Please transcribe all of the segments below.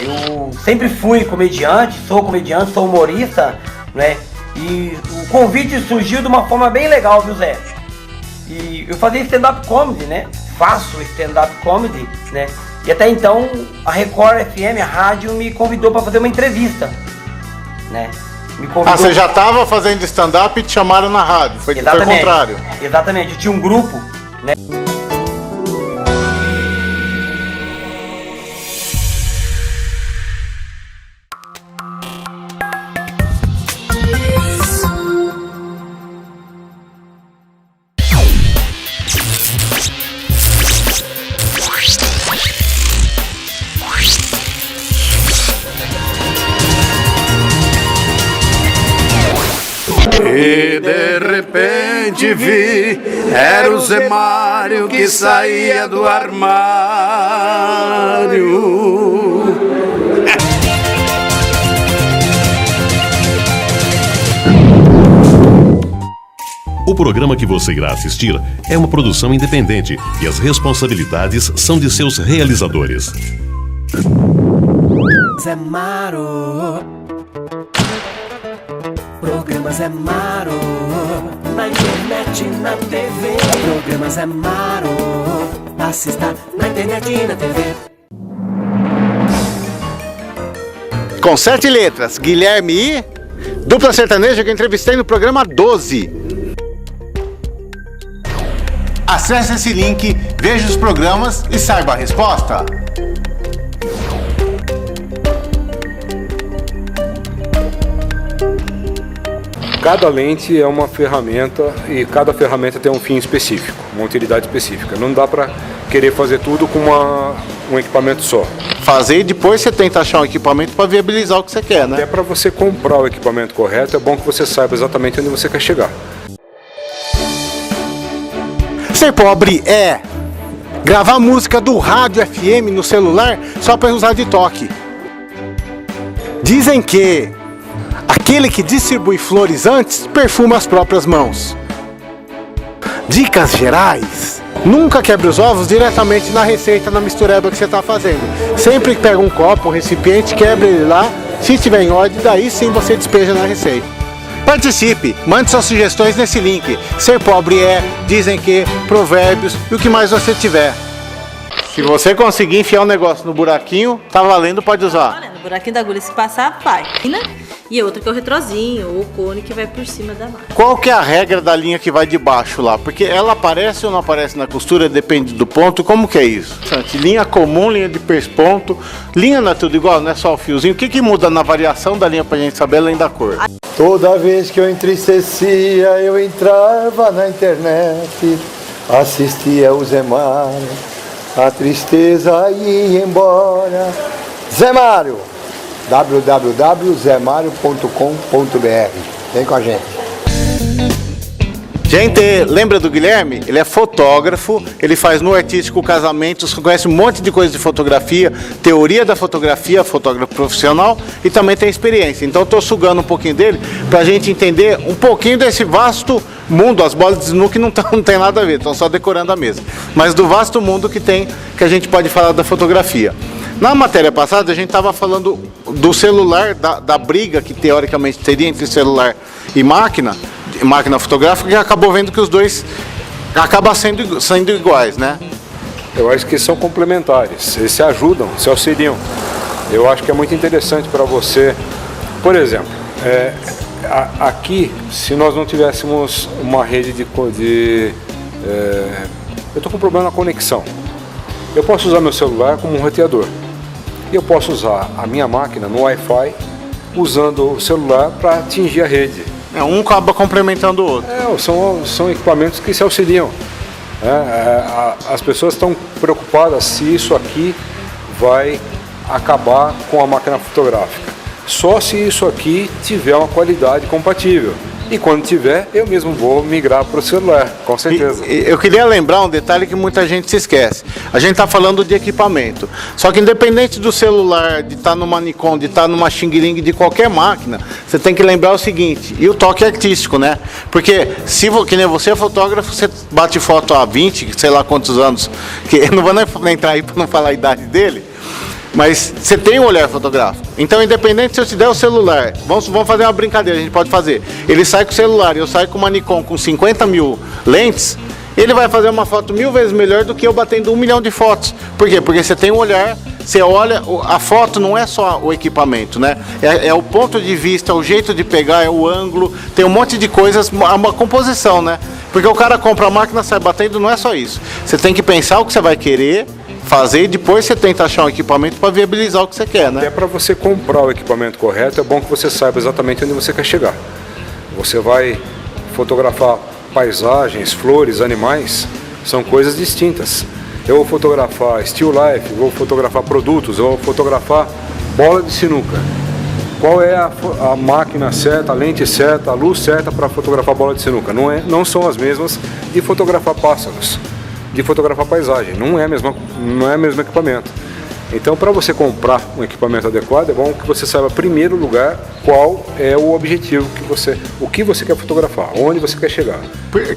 Eu sempre fui comediante, sou humorista, né? E o convite surgiu de uma forma bem legal, viu, Zé? E eu fazia stand-up comedy, né? Faço stand-up comedy, né? E até então a Record FM, a rádio, me convidou para fazer uma entrevista, né? Me convidou... Ah, você já estava fazendo stand-up e te chamaram na rádio, foi o contrário. Exatamente, eu tinha um grupo, né? E de repente vi, era o Zé Mário que saía do armário. O programa que você irá assistir é uma produção independente e as responsabilidades são de seus realizadores. Zé Mário, programa Zé Mário, na internet e na TV. Programa Zé Mário, assista na internet e na TV. Com 7 letras, Guilherme e... Dupla sertaneja que eu entrevistei no programa 12. Acesse esse link, veja os programas e saiba a resposta. Cada lente é uma ferramenta e cada ferramenta tem um fim específico, uma utilidade específica. Não dá para querer fazer tudo com um equipamento só. Fazer e depois você tenta achar um equipamento para viabilizar o que você quer, né? É para você comprar o equipamento correto, é bom que você saiba exatamente onde você quer chegar. Ser pobre é gravar música do rádio FM no celular só para usar de toque. Dizem que aquele que distribui flores antes perfuma as próprias mãos. Dicas gerais: nunca quebre os ovos diretamente na receita, na mistureba que você está fazendo. Sempre que pega um copo, um recipiente, quebre ele lá. Se estiver em ordem, daí sim você despeja na receita. Participe, mande suas sugestões nesse link. Ser pobre é, dizem que, provérbios e o que mais você tiver. Se você conseguir enfiar um negócio no buraquinho, tá valendo, pode usar. Olha, no buraquinho da agulha, se passar, vai. E outra que é o retrozinho, ou o cone que vai por cima da máquina. Qual que é a regra da linha que vai de baixo lá? Porque ela aparece ou não aparece na costura, depende do ponto, como que é isso? Linha comum, linha de pesponto, linha não é tudo igual, não é só o fiozinho. O que que muda na variação da linha pra gente saber além da cor? Toda vez que eu entristecia, eu entrava na internet, assistia o Zé Mário, a tristeza ia embora. Zé Mário, www.zemario.com.br. Vem com a gente. Gente, lembra do Guilherme? Ele é fotógrafo, ele faz no artístico casamentos, conhece um monte de coisa de fotografia, teoria da fotografia, fotógrafo profissional e também tem experiência. Então estou sugando um pouquinho dele para a gente entender um pouquinho desse vasto mundo. As bolas de sinuca não tem nada a ver, estão só decorando a mesa. Mas do vasto mundo que tem, que a gente pode falar da fotografia. Na matéria passada a gente estava falando do celular, da briga que teoricamente teria entre celular e máquina fotográfica, que acabou vendo que os dois acabam sendo iguais, né? Eu acho que são complementares, eles se ajudam, se auxiliam. Eu acho que é muito interessante para você, por exemplo, aqui, se nós não tivéssemos uma rede eu estou com um problema na conexão. Eu posso usar meu celular como um roteador. E eu posso usar a minha máquina no Wi-Fi usando o celular para atingir a rede. Um acaba complementando o outro. São equipamentos que se auxiliam. As pessoas estão preocupadas se isso aqui vai acabar com a máquina fotográfica. Só se isso aqui tiver uma qualidade compatível. E quando tiver, eu mesmo vou migrar para o celular, com certeza. Eu queria lembrar um detalhe que muita gente se esquece. A gente está falando de equipamento. Só que independente do celular, de estar numa Nikon, de estar numa Xing Ling, de qualquer máquina, você tem que lembrar o seguinte, e o toque artístico, né? Porque, que nem você é fotógrafo, você bate foto há 20, sei lá quantos anos, que eu não vou nem entrar aí para não falar a idade dele, Mas você tem um olhar fotográfico. Então, independente se eu te der o celular, vamos fazer uma brincadeira, a gente pode fazer. Ele sai com o celular e eu saio com uma Nikon com 50 mil lentes, ele vai fazer uma foto 1000 vezes melhor do que eu batendo 1 milhão de fotos. Por quê? Porque você tem um olhar, você olha, a foto não é só o equipamento, né? É o ponto de vista, o jeito de pegar, é o ângulo, tem um monte de coisas, uma composição, né? Porque o cara compra a máquina, sai batendo, não é só isso. Você tem que pensar o que você vai querer fazer e depois você tenta achar um equipamento para viabilizar o que você quer, né? Até para você comprar o equipamento correto, é bom que você saiba exatamente onde você quer chegar. Você vai fotografar paisagens, flores, animais, são coisas distintas. Eu vou fotografar still life, vou fotografar produtos, eu vou fotografar bola de sinuca. Qual é a máquina certa, a lente certa, a luz certa para fotografar bola de sinuca? Não são as mesmas de fotografar pássaros, de fotografar paisagem. Não é o mesmo equipamento. Então, para você comprar um equipamento adequado, é bom que você saiba, em primeiro lugar, qual é o objetivo o que você quer fotografar, onde você quer chegar.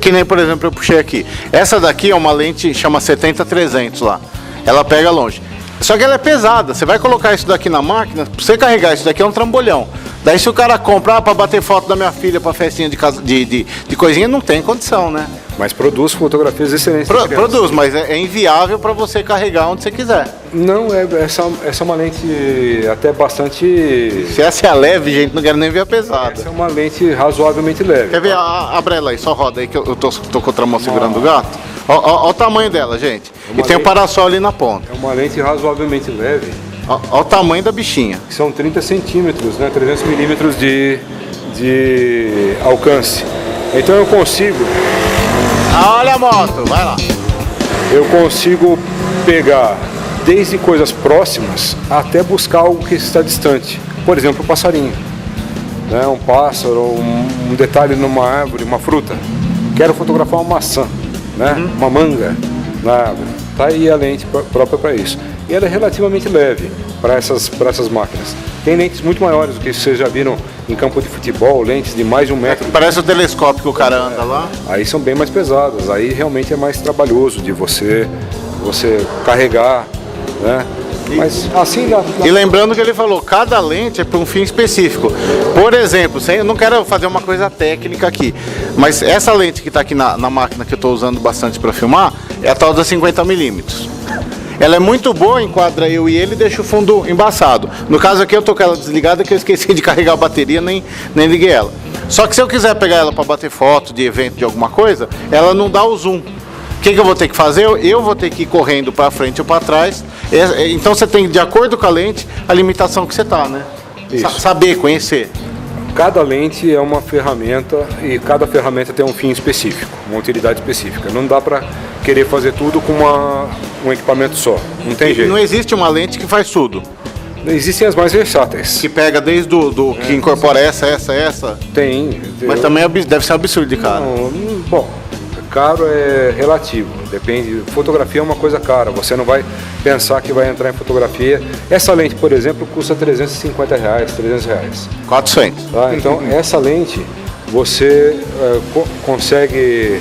Que nem, por exemplo, eu puxei aqui. Essa daqui é uma lente, chama 70-300 lá. Ela pega longe. Só que ela é pesada. Você vai colocar isso daqui na máquina, pra você carregar isso daqui é um trambolhão. Daí se o cara comprar para bater foto da minha filha para festinha de coisinha, não tem condição, né? Mas produz fotografias excelentes. Produz, mas é inviável para você carregar onde você quiser. Não, essa é uma lente até bastante... Se essa é a leve, gente, não quero nem ver a pesada. Essa é uma lente razoavelmente leve. Quer ver? Abre ela aí, só roda aí que eu tô com outra mão segurando o gato. Olha o tamanho dela, gente. E tem o parasol ali na ponta. É uma lente razoavelmente leve. Olha o tamanho da bichinha. São 30 centímetros, né? 300 milímetros de alcance. Então eu consigo... Olha a moto, vai lá. Eu consigo pegar desde coisas próximas até buscar algo que está distante. Por exemplo, o passarinho. Né? Um pássaro, um detalhe numa árvore, uma fruta. Quero fotografar uma maçã, né? Uma manga na árvore. Tá aí a lente própria para isso. E ela é relativamente leve para essas máquinas. Tem lentes muito maiores do que vocês já viram em campo de futebol, lentes de mais de 1 metro. Parece o telescópio que o cara anda lá. Aí são bem mais pesadas, aí realmente é mais trabalhoso de você carregar, né? Mas assim dá. E lembrando que ele falou, cada lente é para um fim específico. Por exemplo, eu não quero fazer uma coisa técnica aqui, mas essa lente que está aqui na máquina que eu estou usando bastante para filmar é a tal da 50mm. Ela é muito boa, enquadra eu e ele e deixa o fundo embaçado. No caso aqui eu tô com ela desligada que eu esqueci de carregar a bateria, nem liguei ela. Só que se eu quiser pegar ela para bater foto de evento, de alguma coisa, ela não dá o zoom. O que eu vou ter que fazer? Eu vou ter que ir correndo para frente ou para trás. Então você tem, de acordo com a lente, a limitação que você tá, né? Saber, conhecer. Cada lente é uma ferramenta e cada ferramenta tem um fim específico, uma utilidade específica. Não dá para querer fazer tudo com um equipamento só, não tem jeito. Não existe uma lente que faz tudo. Existem as mais versáteis. Que pega desde que incorpora essa. Tem. Mas também deve ser absurdo de caro. Bom, caro é relativo, depende. Fotografia é uma coisa cara, você não vai pensar que vai entrar em fotografia. Essa lente, por exemplo, custa R$350, R$300. 400. Tá? Então, essa lente, você consegue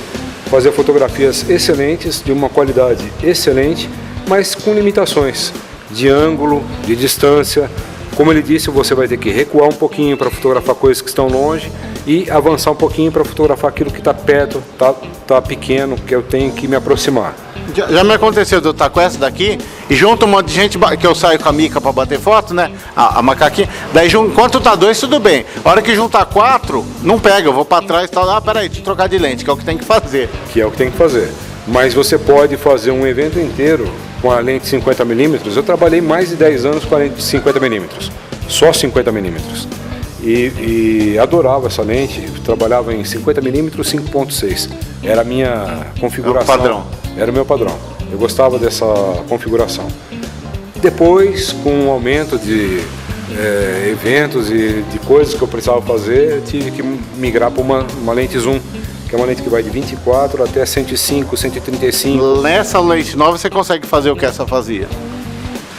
fazer fotografias excelentes, de uma qualidade excelente, mas com limitações de ângulo, de distância. Como ele disse, você vai ter que recuar um pouquinho para fotografar coisas que estão longe e avançar um pouquinho para fotografar aquilo que está perto, tá pequeno, que eu tenho que me aproximar. Já me aconteceu de eu estar com essa daqui e junto um monte de gente que eu saio com a mica para bater foto, né? A macaquinha. Daí enquanto tá 2, tudo bem. A hora que juntar 4, não pega, eu vou para trás e tal. Peraí, deixa eu trocar de lente, que é o que tem que fazer. Que é o que tem que fazer. Mas você pode fazer um evento inteiro com a lente 50mm. Eu trabalhei mais de 10 anos com a lente 50mm, só 50mm. E adorava essa lente, eu trabalhava em 50mm 5.6. Era a minha configuração. Era o padrão. Era o meu padrão. Eu gostava dessa configuração. Depois, com o aumento de eventos e de coisas que eu precisava fazer, eu tive que migrar para uma lente zoom, que é uma lente que vai de 24 até 105, 135. Nessa lente nova você consegue fazer o que essa fazia?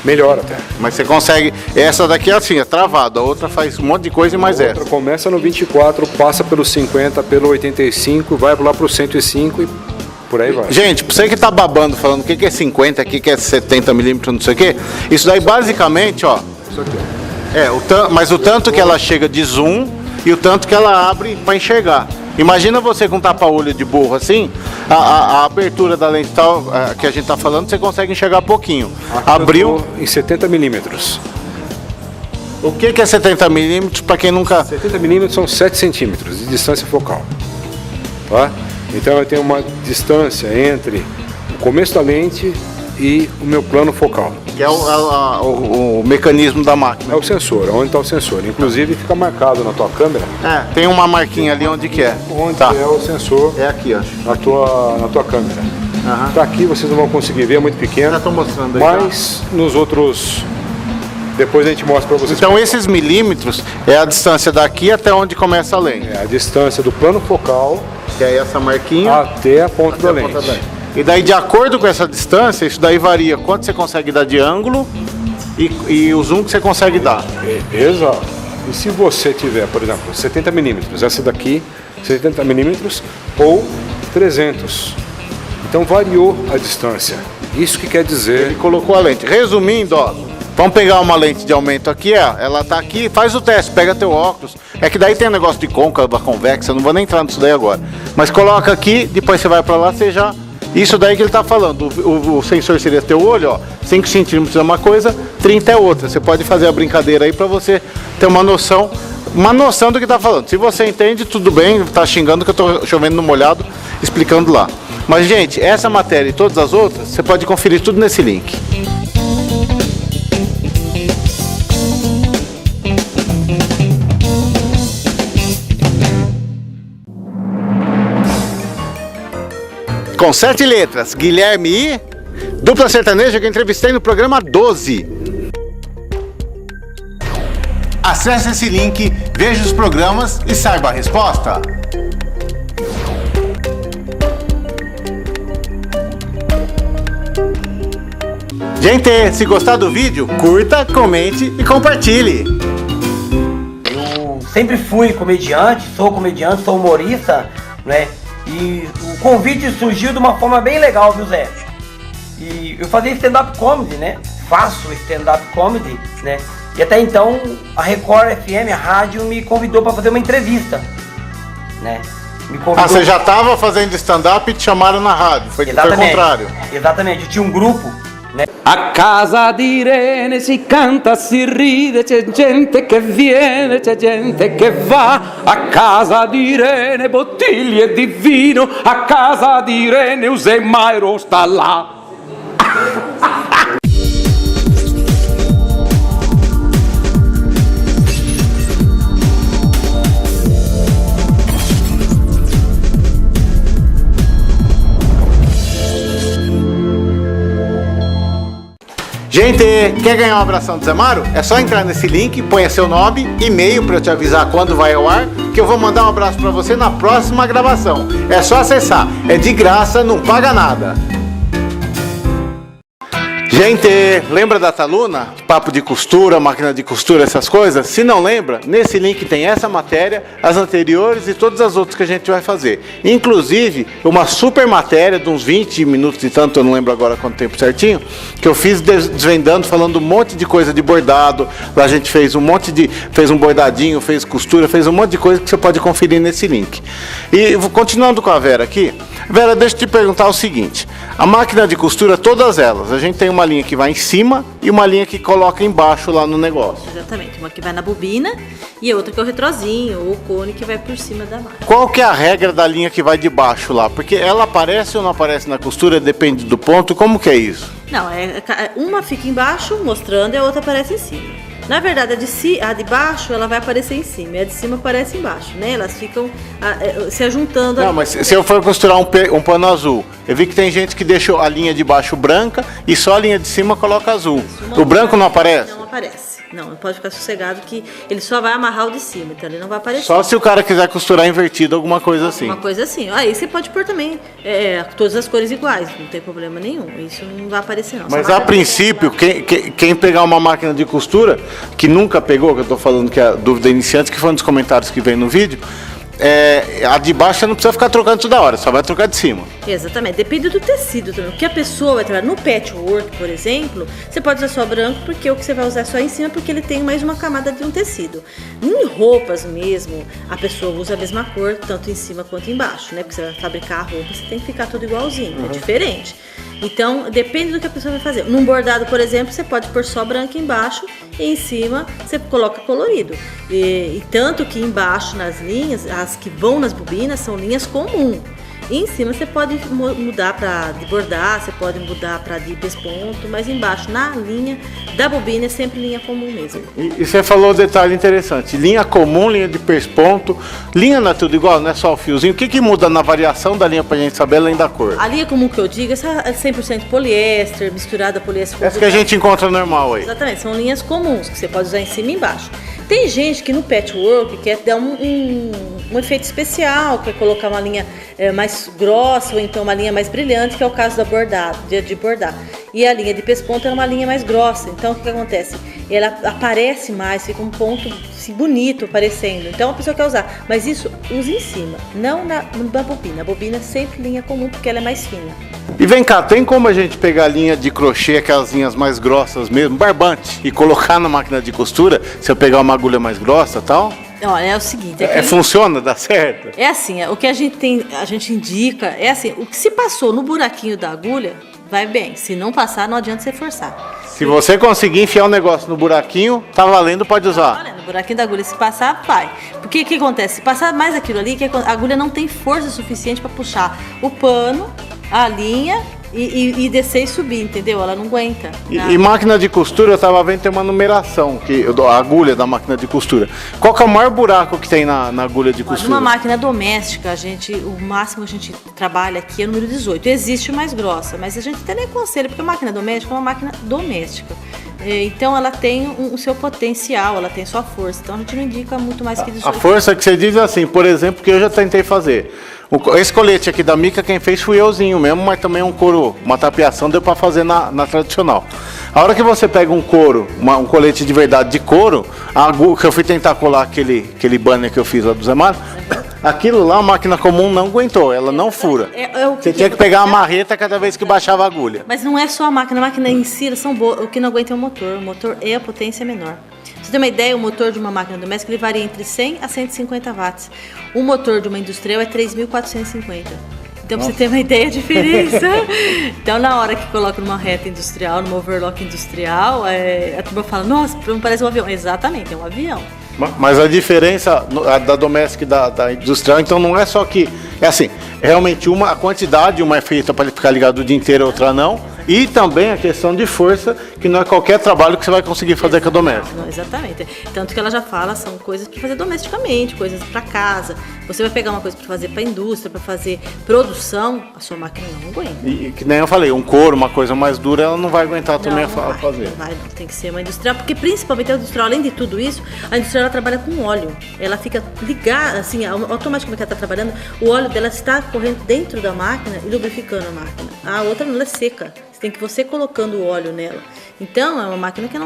Melhor até. Mas você consegue, essa daqui é assim, é travada, a outra faz um monte de coisa e mais essa. A outra começa no 24, passa pelo 50, pelo 85, vai lá para o 105 e por aí vai. Gente, pra você que tá babando, falando o que é 50, o que é 70 milímetros, não sei o que, isso daí basicamente, ó, Isso aqui. mas o tanto que ela chega de zoom e o tanto que ela abre para enxergar. Imagina você com tapa-olho de burro assim, a abertura da lente tal, que a gente tá falando, você consegue enxergar pouquinho. Abriu. Em 70 milímetros. O que é 70 milímetros para quem nunca... 70 milímetros são 7 centímetros de distância focal. Tá? Então eu tenho uma distância entre o começo da lente e o meu plano focal. Que é o mecanismo da máquina. É o sensor, onde está o sensor. Inclusive fica marcado na tua câmera. Tem uma marquinha ali onde que é. Onde é o sensor. É aqui, ó. Na tua câmera. Tá aqui, vocês não vão conseguir ver, é muito pequeno. Já estou mostrando aí. Mas nos outros... Depois a gente mostra para vocês. Então esses milímetros é a distância daqui até onde começa a lente. É a distância do plano focal, que é essa marquinha, até a ponta da lente. E daí, de acordo com essa distância, isso daí varia quanto você consegue dar de ângulo e o zoom que você consegue dar. Exato. E se você tiver, por exemplo, 70 milímetros, essa daqui, 70 milímetros ou 300. Então variou a distância. Isso que quer dizer... Ele colocou a lente. Resumindo, ó, vamos pegar uma lente de aumento aqui, ó. Ela tá aqui, faz o teste, pega teu óculos. É que daí tem um negócio de côncava, convexa, não vou nem entrar nisso daí agora. Mas coloca aqui, depois você vai pra lá, você já... Isso daí que ele tá falando, o sensor seria teu olho, ó. 5 centímetros é uma coisa, 30 é outra. Você pode fazer a brincadeira aí pra você ter uma noção do que tá falando. Se você entende, tudo bem, tá xingando que eu tô chovendo no molhado, explicando lá. Mas, gente, essa matéria e todas as outras, você pode conferir tudo nesse link. Com 7 letras, Guilherme e... Dupla sertaneja que eu entrevistei no programa 12. Acesse esse link, veja os programas e saiba a resposta. Gente, se gostar do vídeo, curta, comente e compartilhe. Eu sempre fui comediante, sou humorista, né? E o convite surgiu de uma forma bem legal, viu, Zé? E eu fazia stand-up comedy, né? Faço stand-up comedy, né? E até então a Record FM, a rádio, me convidou para fazer uma entrevista, né? Me convidou... você já estava fazendo stand-up e te chamaram na rádio, foi o contrário. Exatamente, eu tinha um grupo, né? A casa di Irene si canta, si ride, c'è gente che viene, c'è gente che va. A casa di Irene bottiglie di vino, a casa di Irene o Zé Mairo sta lá. Gente, quer ganhar um abração do Zé Maro? É só entrar nesse link, ponha seu nome, e-mail para eu te avisar quando vai ao ar, que eu vou mandar um abraço para você na próxima gravação. É só acessar, é de graça, não paga nada. Gente, lembra da Taluna? Papo de costura, máquina de costura, essas coisas? Se não lembra, nesse link tem essa matéria, as anteriores e todas as outras que a gente vai fazer. Inclusive, uma super matéria de uns 20 minutos e tanto, eu não lembro agora quanto tempo certinho, que eu fiz desvendando, falando um monte de coisa de bordado. Lá a gente fez fez um bordadinho, fez costura, fez um monte de coisa que você pode conferir nesse link. E continuando com a Vera aqui, Vera, deixa eu te perguntar o seguinte, a máquina de costura, todas elas, a gente tem uma linha que vai em cima e uma linha que coloca embaixo lá no negócio. Exatamente, uma que vai na bobina e a outra que é o retrozinho ou o cone que vai por cima da máquina. Qual que é a regra da linha que vai de baixo lá? Porque ela aparece ou não aparece na costura, depende do ponto, como que é isso? Não, uma fica embaixo mostrando e a outra aparece em cima. Na verdade, a de baixo ela vai aparecer em cima e a de cima aparece embaixo, né? Elas ficam se ajuntando. Não, mas se eu for costurar um pano azul, eu vi que tem gente que deixa a linha de baixo branca e só a linha de cima coloca azul. O branco não aparece? Não aparece. Não, pode ficar sossegado que ele só vai amarrar o de cima, então ele não vai aparecer. Só se o cara quiser costurar invertido, alguma coisa assim. Uma coisa assim. Aí você pode pôr também todas as cores iguais, não tem problema nenhum. Isso não vai aparecer não. Mas a princípio, quem pegar uma máquina de costura, que nunca pegou, que eu tô falando que é a dúvida iniciante, que foi um dos comentários que vem no vídeo, a de baixo você não precisa ficar trocando toda hora, só vai trocar de cima. Exatamente, depende do tecido também. O que a pessoa vai trabalhar no patchwork, por exemplo, você pode usar só branco, porque o que você vai usar é só em cima, porque ele tem mais uma camada de um tecido. Em roupas mesmo, a pessoa usa a mesma cor, tanto em cima quanto embaixo, né? Porque você vai fabricar a roupa, você tem que ficar tudo igualzinho, é diferente. Então, depende do que a pessoa vai fazer. Num bordado, por exemplo, você pode pôr só branco embaixo e em cima você coloca colorido. E tanto que embaixo nas linhas, as que vão nas bobinas são linhas comuns. E em cima você pode mudar para de bordar, você pode mudar para de pesponto, mas embaixo na linha da bobina é sempre linha comum mesmo. E você falou um detalhe interessante, linha comum, linha de pesponto, linha não é tudo igual, não é só o fiozinho. O que muda na variação da linha pra gente saber além da cor? A linha comum que eu digo é 100% poliéster, misturada poliéster com essa que a gente encontra normal aí. Exatamente, são linhas comuns que você pode usar em cima e embaixo. Tem gente que no patchwork quer dar um efeito especial, quer colocar uma linha mais grossa ou então uma linha mais brilhante, que é o caso da de bordar. E a linha de pesponto é uma linha mais grossa. Então o que acontece? Ela aparece mais, fica um ponto assim, bonito aparecendo. Então a pessoa quer usar, mas isso usa em cima, não na bobina. A bobina é sempre linha comum porque ela é mais fina. E vem cá, tem como a gente pegar a linha de crochê, aquelas linhas mais grossas mesmo, barbante, e colocar na máquina de costura, se eu pegar uma agulha mais grossa e tal? Olha, é o seguinte... funciona, dá certo? É assim, o que a gente indica é assim, o que se passou no buraquinho da agulha, vai bem. Se não passar, não adianta você forçar. Se você conseguir enfiar o negócio no buraquinho, tá valendo, pode usar. Tá valendo, o buraquinho da agulha, se passar, vai. Porque o que acontece? Se passar mais aquilo ali, a agulha não tem força suficiente para puxar o pano, a linha e descer e subir, entendeu? Ela não aguenta. E máquina de costura, eu tava vendo, tem uma numeração, a agulha da máquina de costura. Qual que é o maior buraco que tem na agulha de costura? Numa máquina doméstica, o máximo que a gente trabalha aqui é o número 18. Existe mais grossa, mas a gente até nem aconselha, porque a máquina doméstica é uma máquina doméstica. Então ela tem o seu potencial, ela tem sua força. Então a gente não indica muito mais que 18. A força que você diz é assim, por exemplo, que eu já tentei fazer. Esse colete aqui da Mica, quem fez fui euzinho mesmo, mas também um couro, uma tapeação deu pra fazer na tradicional. A hora que você pega um couro, um colete de verdade de couro, que eu fui tentar colar aquele banner que eu fiz lá do Zé Mário, aquilo lá a máquina comum não aguentou, ela não fura. Você tinha que pegar a marreta cada vez que baixava a agulha. Mas não é só a máquina em si, elas são boas, o que não aguenta é o motor. O motor é a potência menor. Pra você ter uma ideia, o motor de uma máquina doméstica ele varia entre 100 a 150 watts. O motor de uma industrial é 3.450. Então, pra você ter uma ideia da diferença. Então, na hora que coloca numa reta industrial, numa overlock industrial, a turma fala, nossa, não parece um avião. Exatamente, é um avião. Mas a diferença da doméstica e da industrial, então não é só que... É assim, realmente a quantidade, uma é feita para ficar ligado o dia inteiro, a outra não. E também a questão de força, que não é qualquer trabalho que você vai conseguir fazer com a doméstica. Não, exatamente. Tanto que ela já fala, são coisas para fazer domesticamente, coisas para casa. Você vai pegar uma coisa para fazer para indústria, para fazer produção, a sua máquina não aguenta. E que nem eu falei, um couro, uma coisa mais dura, ela não vai aguentar também a fazer. Não vai, não. Tem que ser uma industrial, porque principalmente a industrial, além de tudo isso, a industrial ela trabalha com óleo. Ela fica ligada, assim, automaticamente ela está trabalhando, o óleo dela está correndo dentro da máquina e lubrificando a máquina. A outra não é seca. Tem que você colocando o óleo nela. Então, é uma máquina que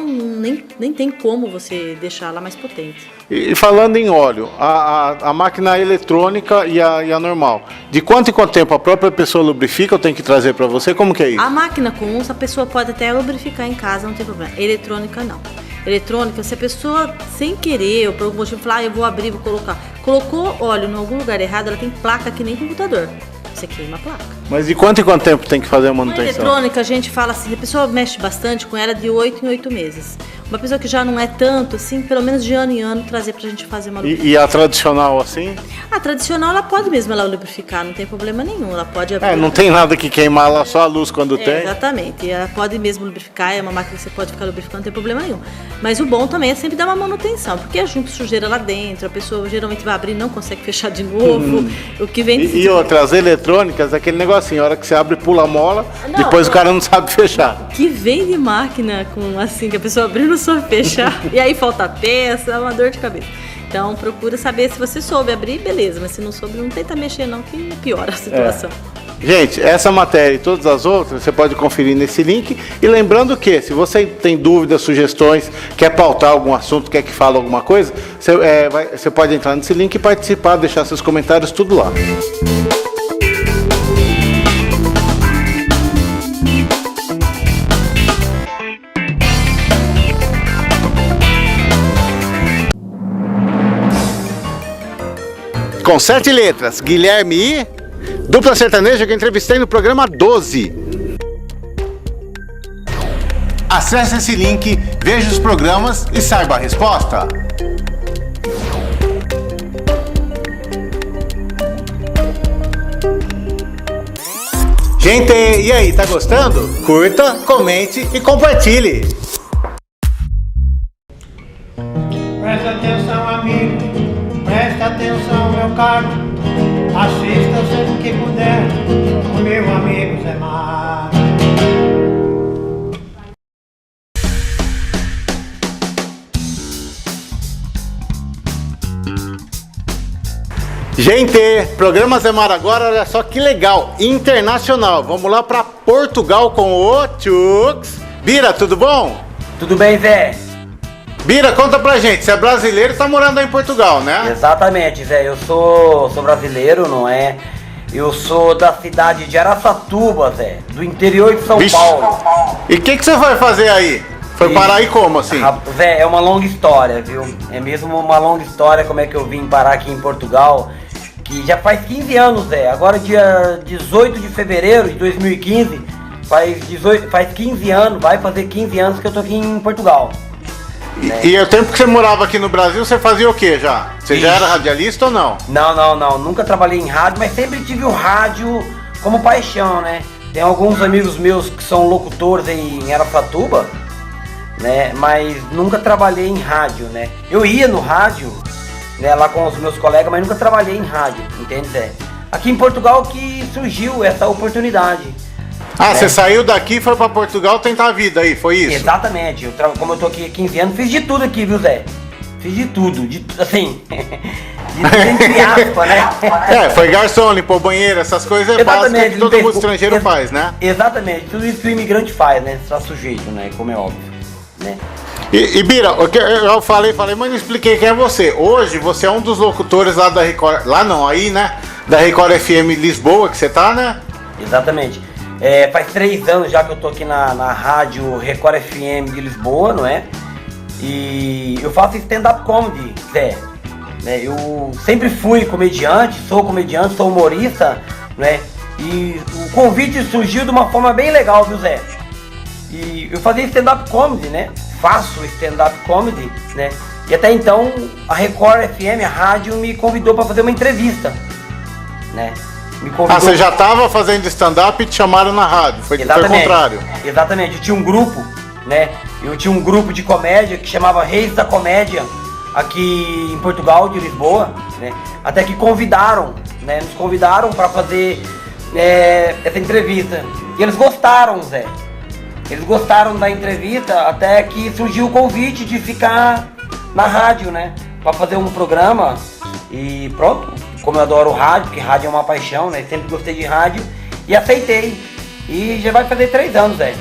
nem tem como você deixar ela mais potente. E falando em óleo, a máquina eletrônica e a normal, de quanto em quanto tempo a própria pessoa lubrifica ou tem que trazer para você? Como que é isso? A máquina comum, a pessoa pode até lubrificar em casa, não tem problema. Eletrônica, não. Eletrônica, se a pessoa, sem querer, ou por algum motivo, falar, eu vou abrir, vou colocar. Colocou óleo em algum lugar errado, ela tem placa que nem computador. Você queima a placa. Mas de quanto em quanto tempo tem que fazer a manutenção? A eletrônica, a gente fala assim, a pessoa mexe bastante com ela de 8 em 8 meses. Uma pessoa que já não é tanto, assim, pelo menos de ano em ano, trazer pra gente fazer uma lubrificação. E a tradicional, assim? A tradicional, ela pode mesmo ela lubrificar, não tem problema nenhum. Ela pode abrir. Não tem nada que queimar lá, só a luz quando tem. Exatamente. Ela pode mesmo lubrificar, é uma máquina que você pode ficar lubrificando, não tem problema nenhum. Mas o bom também é sempre dar uma manutenção, porque é junto sujeira lá dentro, a pessoa geralmente vai abrir e não consegue fechar de novo. O que vem E outras eletrônicas, aquele negocinho, a hora que você abre, pula a mola, depois o cara não sabe fechar. O que vem de máquina com assim, que a pessoa abriu e não soube fechar, e aí falta peça, é uma dor de cabeça. Então procura saber, se você soube abrir, beleza, mas se não soube, não tenta mexer não, que piora a situação. Gente, essa matéria e todas as outras você pode conferir nesse link. E lembrando que, se você tem dúvidas, sugestões, quer pautar algum assunto, quer que fale alguma coisa, você pode entrar nesse link e participar, deixar seus comentários, tudo lá. Com 7 letras, Guilherme e... Dupla sertaneja que eu entrevistei no programa 12. Acesse esse link, veja os programas e saiba a resposta. Gente, e aí, tá gostando? Curta, comente e compartilhe. Presta atenção, amigo, presta atenção, meu caro. Assista sempre que puder, o meu amigo Zé Mário. Gente, programa Zé Mário agora, olha só que legal, internacional. Vamos lá para Portugal com o Chux. Bira, tudo bom? Tudo bem, Zé? Bira, conta pra gente, você é brasileiro e tá morando aí em Portugal, né? Exatamente, Zé, eu sou brasileiro, não é? Eu sou da cidade de Araçatuba, Zé, do interior de São Paulo. E o que você foi fazer aí? Foi parar aí como, assim? Zé, é uma longa história, viu? É mesmo uma longa história como é que eu vim parar aqui em Portugal, que já faz 15 anos, Zé. Agora dia 18 de fevereiro de 2015, faz 15 anos, vai fazer 15 anos que eu tô aqui em Portugal. E o tempo que você morava aqui no Brasil, você fazia o que já? Você já era radialista ou não? Não. Nunca trabalhei em rádio, mas sempre tive o rádio como paixão, né? Tem alguns amigos meus que são locutores em Araçatuba, né? Mas nunca trabalhei em rádio, né? Eu ia no rádio, né, lá com os meus colegas, mas nunca trabalhei em rádio, entende, Zé? Aqui em Portugal que surgiu essa oportunidade. Ah, você saiu daqui e foi pra Portugal tentar a vida aí, foi isso? Exatamente, como eu tô aqui há 15 anos, fiz de tudo aqui, viu, Zé? Fiz de tudo, assim, entre aspas, né? Foi garçom, limpou banheiro, essas coisas é básica que todo mundo estrangeiro faz, né? Exatamente, tudo isso que o imigrante faz, né? Está sujeito, né? Como é óbvio, né? E Bira, eu falei, mas não expliquei quem é você. Hoje você é um dos locutores lá da Record, lá não, aí, né? Da Record FM Lisboa, que você tá, né? Exatamente. Faz 3 anos já que eu tô aqui na rádio Record FM de Lisboa, não é? E eu faço stand-up comedy, Zé. Né? Eu sempre fui comediante, sou humorista, né? E o convite surgiu de uma forma bem legal, viu, Zé? E eu fazia stand-up comedy, né? Faço stand-up comedy, né? E até então a Record FM, a rádio, me convidou para fazer uma entrevista, né? Você já estava fazendo stand-up e te chamaram na rádio, foi o contrário. Exatamente, eu tinha um grupo, né? Eu tinha um grupo de comédia que chamava Reis da Comédia, aqui em Portugal, de Lisboa, né? Até que convidaram, né? Nos convidaram para fazer essa entrevista. E eles gostaram, Zé. Eles gostaram da entrevista, até que surgiu o convite de ficar na rádio, né? Para fazer um programa e pronto. Como eu adoro rádio, porque rádio é uma paixão, né? Sempre gostei de rádio e aceitei. E já vai fazer 3 anos, Zé,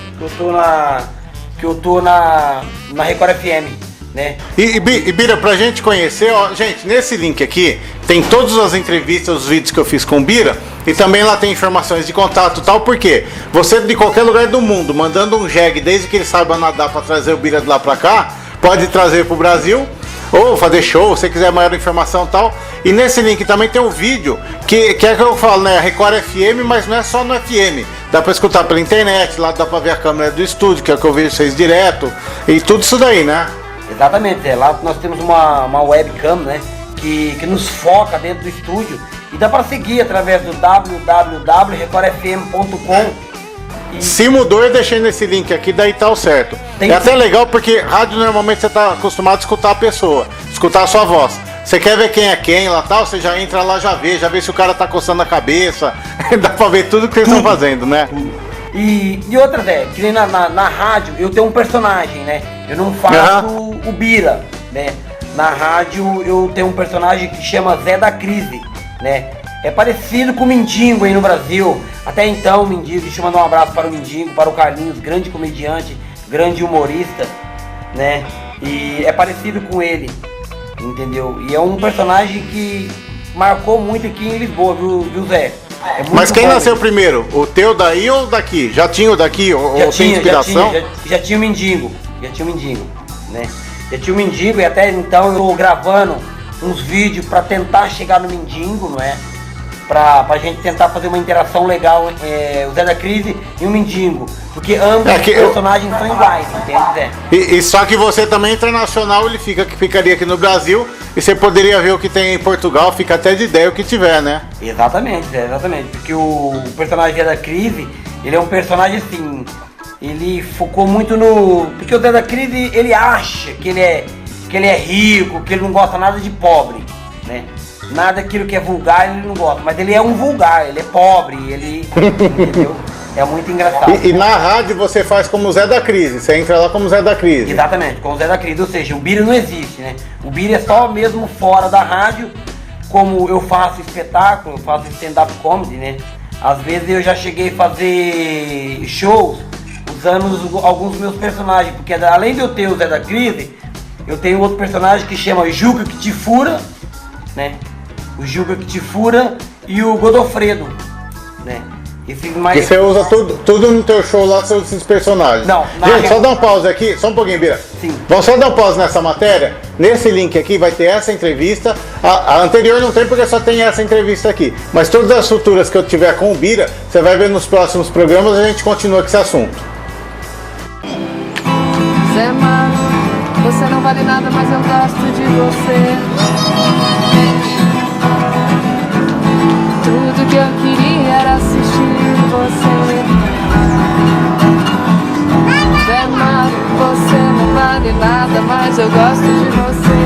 que eu tô na Record FM, né? E Bira, pra gente conhecer, ó, gente, nesse link aqui tem todas as entrevistas, os vídeos que eu fiz com o Bira e também lá tem informações de contato e tal, porque você de qualquer lugar do mundo, mandando um jegue, desde que ele saiba nadar pra trazer o Bira de lá pra cá, pode trazer pro Brasil ou fazer show, se quiser maior informação e tal. E nesse link também tem um vídeo que é que eu falo, né? Record FM, mas não é só no FM. Dá pra escutar pela internet, lá dá pra ver a câmera do estúdio, que é o que eu vejo vocês direto. E tudo isso daí, né? Exatamente, lá nós temos uma webcam, né? Que nos foca dentro do estúdio. E dá pra seguir através do www.recordfm.com. Se mudou, eu deixei nesse link aqui, daí tá o certo. É até legal porque rádio normalmente você tá acostumado a escutar a pessoa, escutar a sua voz. Você quer ver quem é quem lá tal, você já entra lá, já vê se o cara tá coçando a cabeça. Dá pra ver tudo que eles estão fazendo, né? E outra, Zé, que nem na rádio eu tenho um personagem, né? Eu não faço o Bira, né? Na rádio eu tenho um personagem que chama Zé da Crise, né? é parecido com o Mendigo aí no Brasil. Até então, o Mendigo, deixa eu mandar um abraço para o Mendigo, para o Carlinhos, grande comediante, grande humorista, né? E é parecido com ele, entendeu? E é um personagem que marcou muito aqui em Lisboa, viu Zé? Mas quem nasceu primeiro? O teu daí ou daqui? Já tinha o daqui? Ou tem inspiração? Já tinha o Mendigo, né? Já tinha o Mendigo e até então eu tô gravando uns vídeos para tentar chegar no Mendigo, não é? Pra gente tentar fazer uma interação legal, o Zé da Crise e o Mendigo, porque ambos os personagens são iguais, entende, Zé? E só que você também é internacional, ele ficaria aqui no Brasil e você poderia ver o que tem em Portugal, fica até de ideia o que tiver, né? Exatamente, Zé, exatamente, porque o personagem Zé da Crise, ele é um personagem assim, ele focou muito no... Porque o Zé da Crise, ele acha que ele é rico, que ele não gosta nada de pobre, né? Nada daquilo que é vulgar ele não gosta, mas ele é um vulgar, ele é pobre, ele, entendeu? É muito engraçado. E na rádio você faz como o Zé da Crise, você entra lá como o Zé da Crise. Exatamente, como o Zé da Crise, ou seja, o Bira não existe, né? O Bira é só mesmo fora da rádio, como eu faço espetáculo, eu faço stand-up comedy, né? Às vezes eu já cheguei a fazer shows usando alguns dos meus personagens, porque além de eu ter o Zé da Crise, eu tenho outro personagem que chama Juca que te fura, né? O Juca que te fura e o Godofredo, né? E você usa tudo no teu show lá, seus esses personagens. Não, gente, só dá um pause aqui, só um pouquinho, Bira. Sim. Vamos só dar um pause nessa matéria. Nesse link aqui vai ter essa entrevista. A anterior não tem porque só tem essa entrevista aqui. Mas todas as futuras que eu tiver com o Bira, você vai ver nos próximos programas e a gente continua com esse assunto. Zé Maro, você não vale nada, mas eu gosto de você. Tudo que eu queria era assistir você. Zé Maro, você não vale nada, mas eu gosto de você.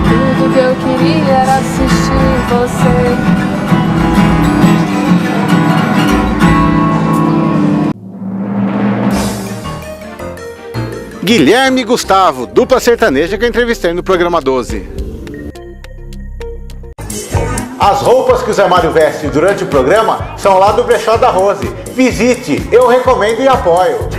Tudo que eu queria era assistir você. Guilherme e Gustavo, dupla sertaneja que eu entrevistei no programa 12. As roupas que o Zé Mário veste durante o programa são lá do Brechó da Rose. Visite, eu recomendo e apoio.